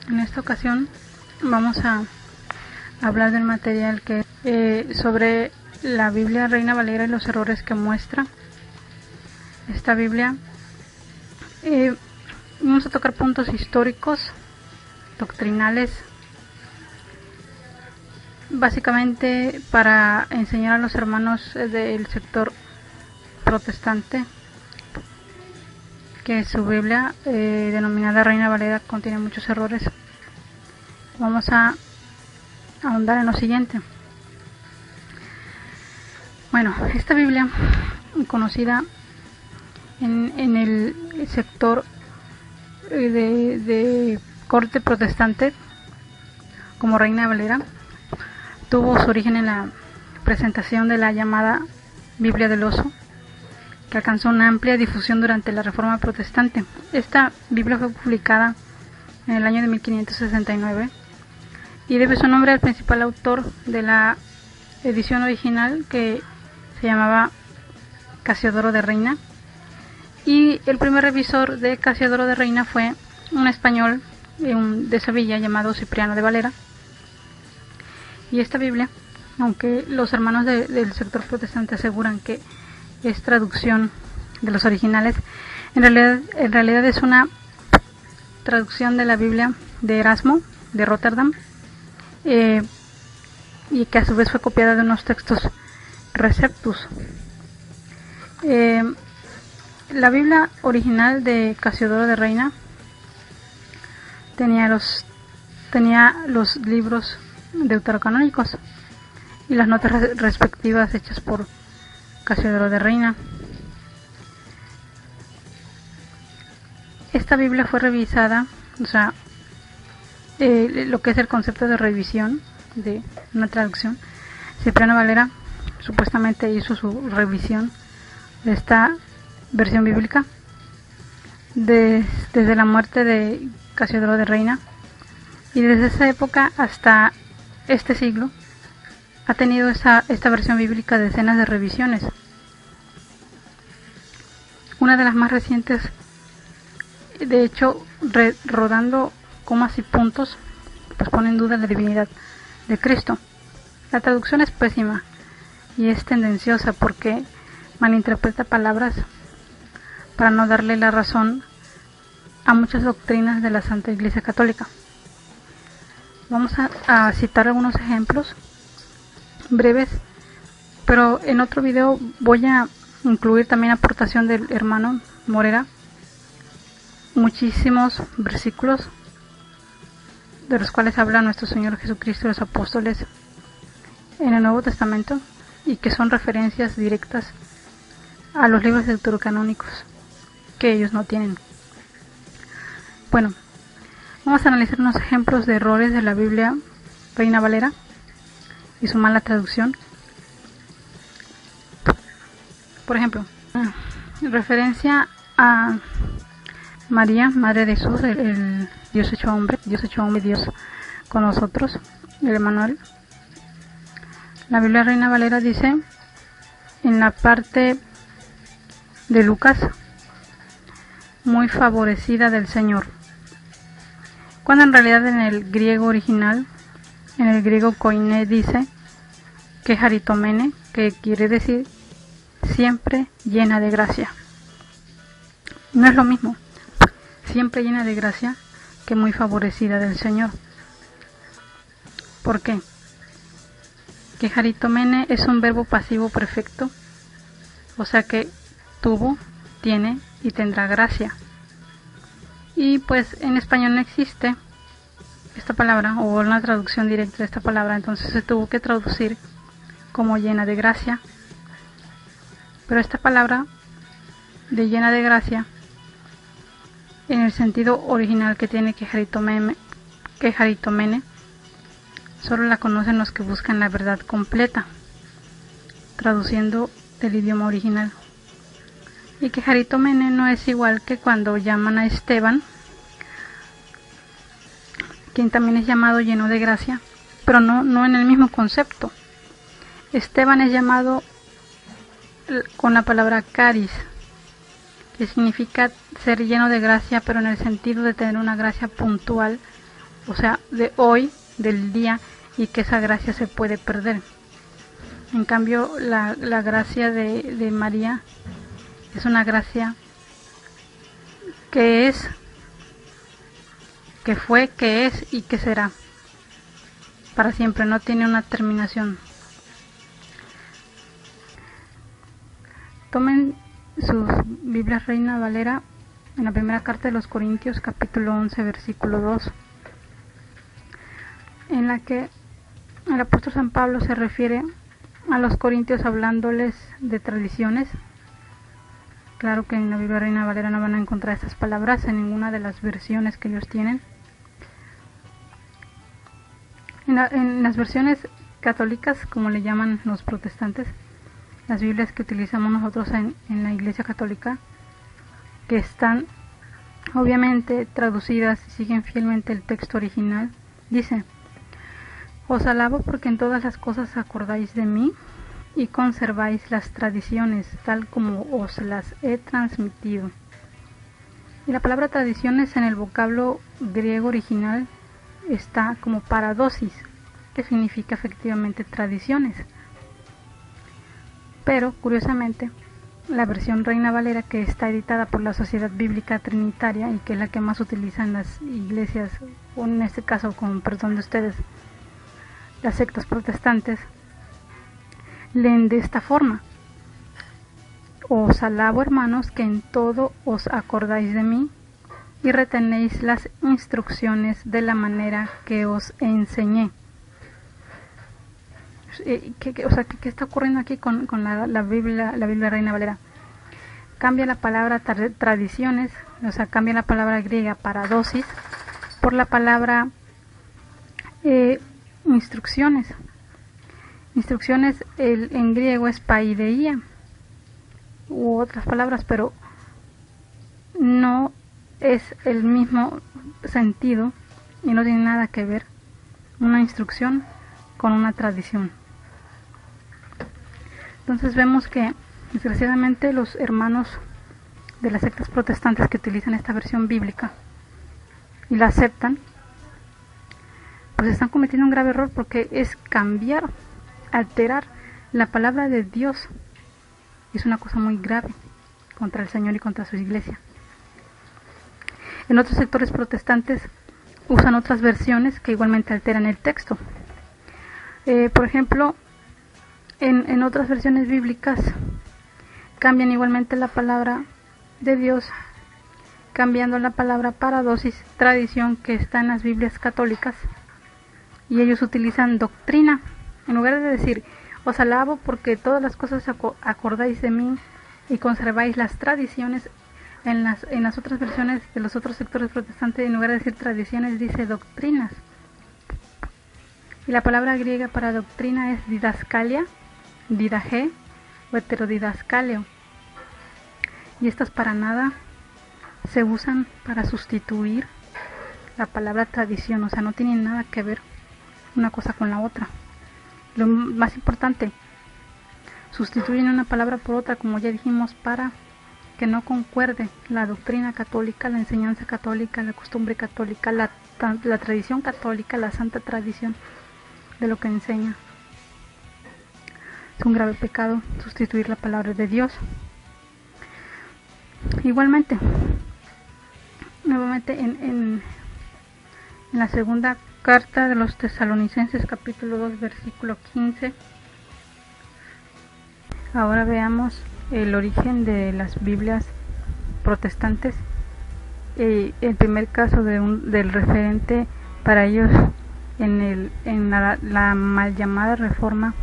En esta ocasión vamos a hablar del material que sobre la Biblia Reina Valera y los errores que muestra esta Biblia. Vamos a tocar puntos históricos, doctrinales, básicamente para enseñar a los hermanos del sector protestante que su Biblia denominada Reina Valera contiene muchos errores. Vamos a ahondar en lo siguiente. Bueno, esta Biblia, conocida en el sector de corte protestante como Reina Valera, tuvo su origen en la presentación de la llamada Biblia del Oso, que alcanzó una amplia difusión durante la Reforma Protestante. Esta Biblia fue publicada en el año de 1569 y debe su nombre al principal autor de la edición original, que se llamaba Casiodoro de Reina, y el primer revisor de Casiodoro de Reina fue un español de Sevilla llamado Cipriano de Valera. Y esta Biblia, aunque los hermanos del sector protestante aseguran que es traducción de los originales, en realidad es una traducción de la Biblia de Erasmo de Rotterdam, y que a su vez fue copiada de unos textos receptus. La Biblia original de Casiodoro de Reina tenía los libros deuterocanónicos y las notas respectivas hechas por Casiodoro de Reina. Esta Biblia fue revisada, o sea, lo que es el concepto de revisión de una traducción. Cipriano Valera supuestamente hizo su revisión de esta versión bíblica desde la muerte de Casiodoro de Reina, y desde esa época hasta este siglo ha tenido esta versión bíblica decenas de revisiones. Una de las más recientes, de hecho, rodando comas y puntos, pues pone en duda la divinidad de Cristo. La traducción es pésima y es tendenciosa porque malinterpreta palabras para no darle la razón a muchas doctrinas de la Santa Iglesia Católica. Vamos a citar algunos ejemplos breves, pero en otro video voy a incluir también aportación del hermano Morera, muchísimos versículos de los cuales habla nuestro Señor Jesucristo y los apóstoles en el Nuevo Testamento, y que son referencias directas a los libros deuterocanónicos que ellos no tienen. Bueno, vamos a analizar unos ejemplos de errores de la Biblia Reina Valera y su mala traducción. Por ejemplo, referencia a María, Madre de Jesús, el Dios hecho hombre, Dios con nosotros, el Emmanuel. La Biblia Reina Valera dice en la parte de Lucas, muy favorecida del Señor, cuando en realidad en el griego original, en el griego koiné, dice que haritomene, que quiere decir siempre llena de gracia. No es lo mismo siempre llena de gracia que muy favorecida del Señor. ¿Por qué? Que haritomene es un verbo pasivo perfecto, o sea que tuvo, tiene y tendrá gracia. Y pues en español no existe esta palabra o una traducción directa de esta palabra, entonces se tuvo que traducir como llena de gracia. Pero esta palabra de llena de gracia, en el sentido original que tiene que haritomene, solo la conocen los que buscan la verdad completa, traduciendo del idioma original. Y que haritomene no es igual que cuando llaman a Esteban, quien también es llamado lleno de gracia, pero no en el mismo concepto. Esteban es llamado con la palabra caris, que significa ser lleno de gracia, pero en el sentido de tener una gracia puntual o sea, de hoy, del día, y que esa gracia se puede perder. En cambio, la gracia de María es una gracia que es, que fue, que es y que será para siempre, no tiene una terminación. Tomen sus Biblias Reina Valera en la primera carta de los Corintios, capítulo 11, versículo 2, en la que el apóstol San Pablo se refiere a los corintios hablándoles de tradiciones. Claro que en la Biblia Reina Valera no van a encontrar estas palabras en ninguna de las versiones que ellos tienen. En las versiones católicas, como le llaman los protestantes, las Biblias que utilizamos nosotros en la Iglesia Católica, que están obviamente traducidas y siguen fielmente el texto original, dice: os alabo porque en todas las cosas acordáis de mí y conserváis las tradiciones tal como os las he transmitido. Y la palabra tradiciones en el vocablo griego original está como paradosis, que significa efectivamente tradiciones. Pero, curiosamente, la versión Reina Valera, que está editada por la Sociedad Bíblica Trinitaria y que es la que más utilizan las iglesias, o en este caso, con perdón de ustedes, las sectas protestantes, leen de esta forma: os alabo, hermanos, que en todo os acordáis de mí y retenéis las instrucciones de la manera que os enseñé. ¿Qué está ocurriendo aquí con la Biblia Reina Valera? Cambia la palabra tradiciones, o sea, cambia la palabra griega paradosis por la palabra instrucciones. Instrucciones en griego es paideia u otras palabras, pero no es el mismo sentido y no tiene nada que ver una instrucción con una tradición. Entonces vemos que desgraciadamente los hermanos de las sectas protestantes que utilizan esta versión bíblica y la aceptan, pues están cometiendo un grave error, porque es cambiar, alterar la palabra de Dios. Es una cosa muy grave contra el Señor y contra su iglesia. En otros sectores protestantes usan otras versiones que igualmente alteran el texto. Por ejemplo, en otras versiones bíblicas cambian igualmente la palabra de Dios, cambiando la palabra paradosis, tradición, que está en las Biblias católicas, y ellos utilizan doctrina. En lugar de decir os alabo porque todas las cosas acordáis de mí y conserváis las tradiciones, en las otras versiones de los otros sectores protestantes, en lugar de decir tradiciones, dice doctrinas. Y la palabra griega para doctrina es didaskalia, didaje o heterodidascaleo. Y estas para nada se usan para sustituir la palabra tradición, o sea, no tienen nada que ver una cosa con la otra. Lo más importante, sustituyen una palabra por otra, como ya dijimos, para que no concuerde la doctrina católica, la enseñanza católica, la costumbre católica, la tradición católica, la santa tradición de lo que enseña. Es un grave pecado sustituir la palabra de Dios. Igualmente, nuevamente en la segunda carta de los Tesalonicenses, capítulo 2, versículo 15. Ahora veamos el origen de las Biblias protestantes. El primer caso del referente para ellos en la mal llamada Reforma.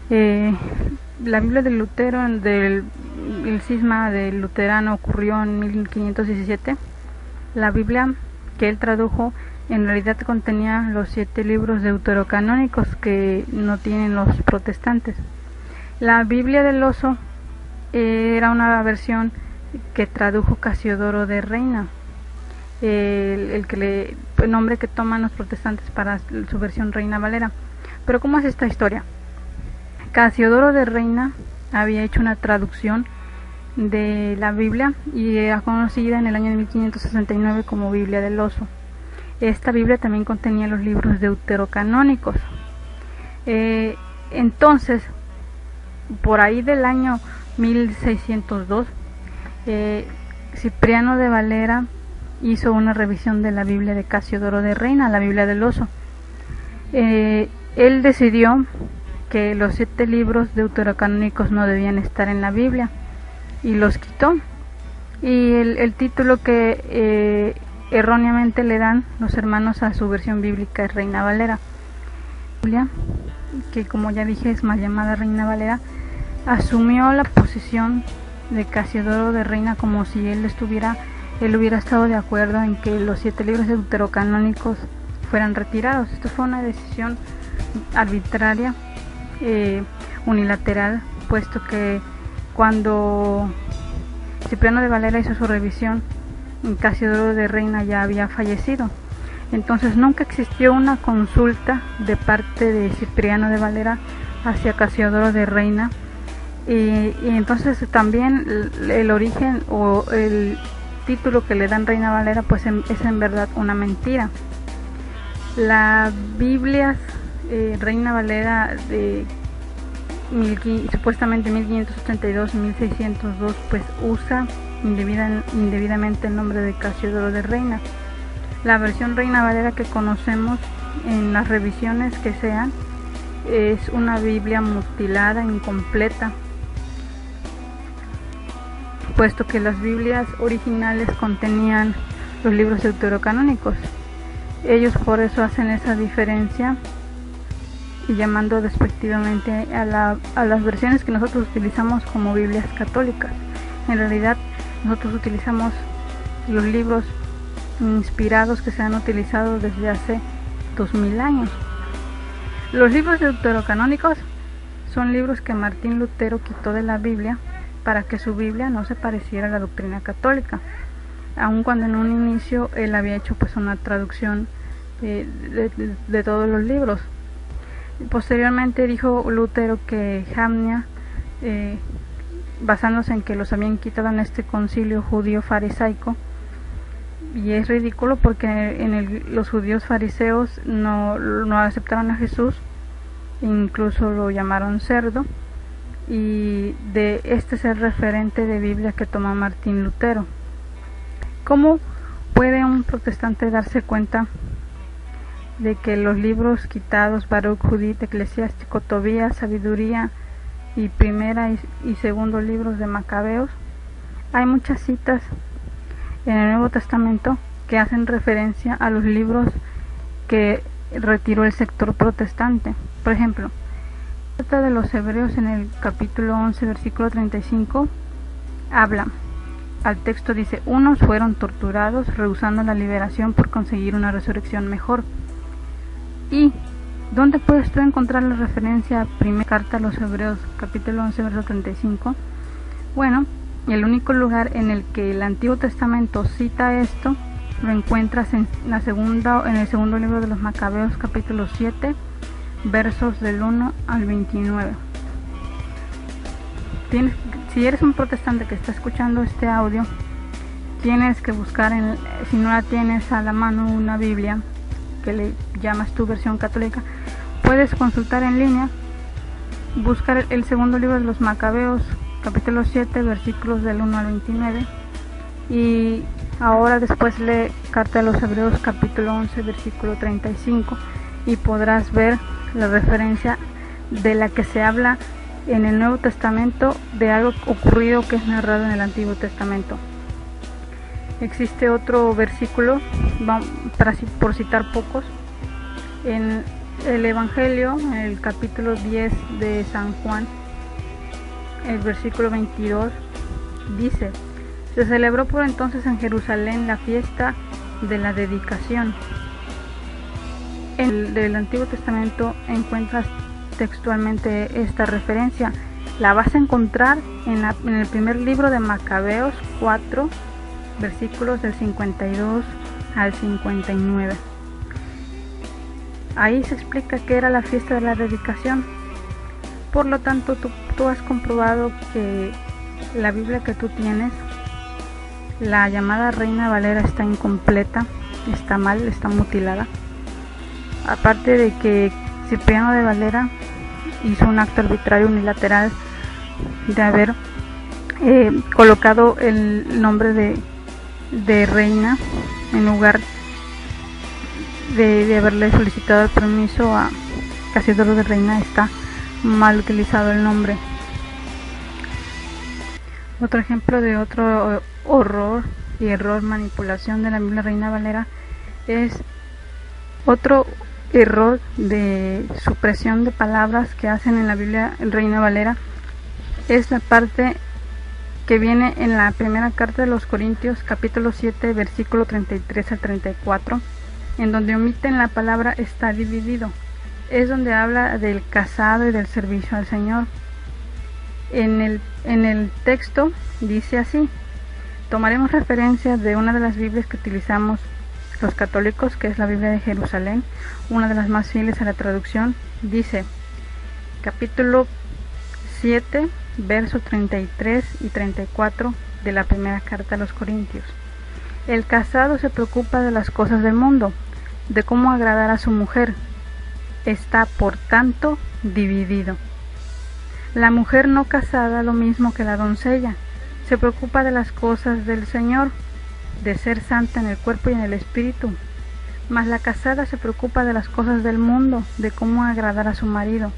La Biblia de Lutero, el cisma del luterano ocurrió en 1517. La Biblia que él tradujo en realidad contenía los 7 libros deuterocanónicos que no tienen los protestantes. La Biblia del Oso era una versión que tradujo Casiodoro de Reina, el nombre que toman los protestantes para su versión Reina Valera. Pero ¿cómo es esta historia? Casiodoro de Reina había hecho una traducción de la Biblia y era conocida en el año de 1569 como Biblia del Oso. esta Biblia también contenía los libros deuterocanónicos. Entonces, por ahí del año 1602, Cipriano de Valera hizo una revisión de la Biblia de Casiodoro de Reina, la Biblia del Oso. Él decidió que los 7 libros deuterocanónicos no debían estar en la Biblia y los quitó. Y el título que erróneamente le dan los hermanos a su versión bíblica es Reina Valera. Biblia, que como ya dije es mal llamada Reina Valera, asumió la posición de Casiodoro de Reina como si él hubiera estado de acuerdo en que los 7 libros deuterocanónicos fueran retirados. Esto fue una decisión arbitraria, unilateral, puesto que cuando Cipriano de Valera hizo su revisión, Casiodoro de Reina ya había fallecido. Entonces nunca existió una consulta de parte de Cipriano de Valera hacia Casiodoro de Reina, y entonces también el origen o el título que le dan Reina Valera pues es en verdad una mentira. La Biblia Reina Valera de supuestamente 1582-1602 pues usa indebidamente el nombre de Casiodoro de Reina. La versión Reina Valera que conocemos en las revisiones que sean es una Biblia mutilada, incompleta, puesto que las Biblias originales contenían los libros deuterocanónicos. Ellos por eso hacen esa diferencia y llamando despectivamente a las versiones que nosotros utilizamos como Biblias católicas. En realidad nosotros utilizamos los libros inspirados que se han utilizado desde hace 2000 años. Los libros deuterocanónicos son libros que Martín Lutero quitó de la Biblia para que su Biblia no se pareciera a la doctrina católica, aun cuando en un inicio él había hecho pues una traducción de todos los libros. Posteriormente dijo Lutero que Jamnia, basándose en que los habían quitado en este concilio judío farisaico, y es ridículo porque los judíos fariseos no aceptaron a Jesús, incluso lo llamaron cerdo, y de este es el referente de Biblia que toma Martín Lutero. ¿Cómo puede un protestante darse cuenta de que los libros quitados, Baruch, Judith, Eclesiástico, Tobías, Sabiduría y primera y segundo libros de Macabeos? Hay muchas citas en el Nuevo Testamento que hacen referencia a los libros que retiró el sector protestante. Por ejemplo, la carta de los Hebreos en el capítulo 11 versículo 35 habla, al texto dice: unos fueron torturados rehusando la liberación por conseguir una resurrección mejor. ¿Y dónde puedes tú encontrar la referencia a primera carta a los Hebreos capítulo 11 verso 35? Bueno, el único lugar en el que el Antiguo Testamento cita esto lo encuentras en el segundo libro de los Macabeos capítulo 7 versos del 1 al 29. Si eres un protestante que está escuchando este audio, tienes que buscar, si no la tienes a la mano, una Biblia que le llamas tu versión católica, puedes consultar en línea, buscar el segundo libro de los Macabeos capítulo 7 versículos del 1 al 29, y ahora después lee carta de los Hebreos capítulo 11 versículo 35 y podrás ver la referencia de la que se habla en el Nuevo Testamento de algo ocurrido que es narrado en el Antiguo Testamento. Existe otro versículo, por citar pocos, en el Evangelio, en el capítulo 10 de San Juan, el versículo 22, dice: se celebró por entonces en Jerusalén la fiesta de la dedicación. En el del Antiguo Testamento encuentras textualmente esta referencia. La vas a encontrar en el primer libro de Macabeos 4, versículos del 52 al 59. Ahí se explica qué era la fiesta de la dedicación. Por lo tanto, tú has comprobado que la Biblia que tú tienes, la llamada Reina Valera, está incompleta, está mal, está mutilada. Aparte de que Cipriano de Valera hizo un acto arbitrario unilateral de haber colocado el nombre de reina en lugar de haberle solicitado el permiso a Casiodoro de Reina. Está mal utilizado el nombre. Otro ejemplo de otro horror y error, manipulación de la Biblia Reina Valera, es otro error de supresión de palabras que hacen en la Biblia Reina Valera. Es la parte que viene en la primera carta de los Corintios, capítulo 7, versículo 33 al 34, en donde omiten la palabra está dividido. Es donde habla del casado y del servicio al Señor. En el texto dice así: tomaremos referencia de una de las Biblias que utilizamos los católicos, que es la Biblia de Jerusalén, una de las más fieles a la traducción. Dice, capítulo 7, versos 33 y 34 de la primera carta a los Corintios: el casado se preocupa de las cosas del mundo, de cómo agradar a su mujer. Está, por tanto, dividido. La mujer no casada, lo mismo que la doncella, se preocupa de las cosas del Señor, de ser santa en el cuerpo y en el espíritu. Mas la casada se preocupa de las cosas del mundo, de cómo agradar a su marido.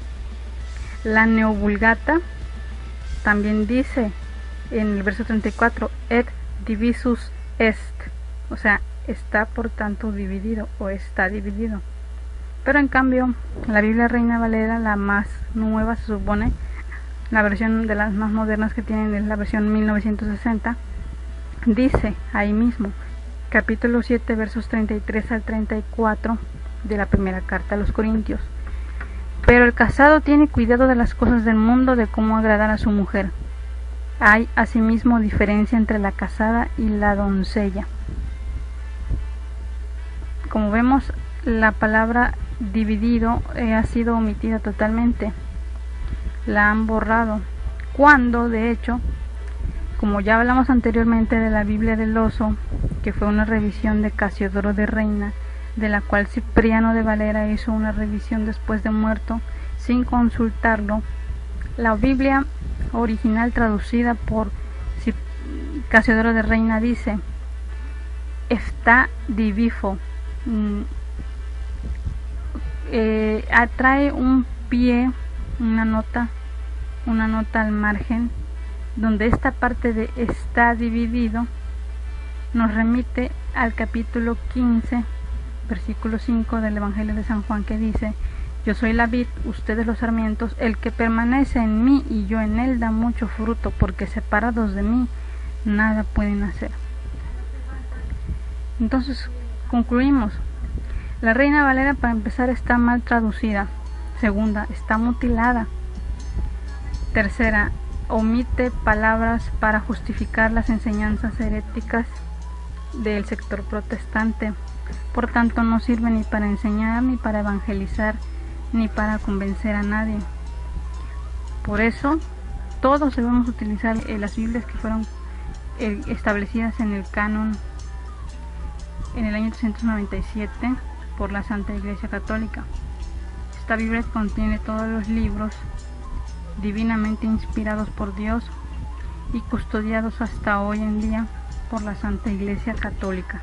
La Neovulgata también dice en el verso 34, et divisus est, o sea, está por tanto dividido o está dividido. Pero en cambio, la Biblia Reina Valera, la más nueva se supone, la versión de las más modernas que tienen es la versión 1960, dice ahí mismo, capítulo 7, versos 33 al 34 de la primera carta a los Corintios: pero el casado tiene cuidado de las cosas del mundo, de cómo agradar a su mujer. Hay asimismo diferencia entre la casada y la doncella. Como vemos, la palabra dividido ha sido omitida totalmente. La han borrado. Cuando, de hecho, como ya hablamos anteriormente de la Biblia del Oso, que fue una revisión de Casiodoro de Reina, de la cual Cipriano de Valera hizo una revisión después de muerto, sin consultarlo, la Biblia original traducida por Casiodoro de Reina dice, está divifo, trae un pie, una nota al margen, donde esta parte de está dividido nos remite al capítulo 15, versículo 5 del Evangelio de San Juan, que dice, yo soy la vid, ustedes los sarmientos, el que permanece en mí y yo en él da mucho fruto, porque separados de mí nada pueden hacer. Entonces concluimos: la Reina Valera, para empezar, está mal traducida. Segunda, está mutilada. Tercera, omite palabras para justificar las enseñanzas heréticas del sector protestante. Por tanto, no sirve ni para enseñar, ni para evangelizar, ni para convencer a nadie. Por eso, todos debemos utilizar las Biblias que fueron establecidas en el canon en el año 397 por la Santa Iglesia Católica. Esta Biblia contiene todos los libros divinamente inspirados por Dios y custodiados hasta hoy en día por la Santa Iglesia Católica.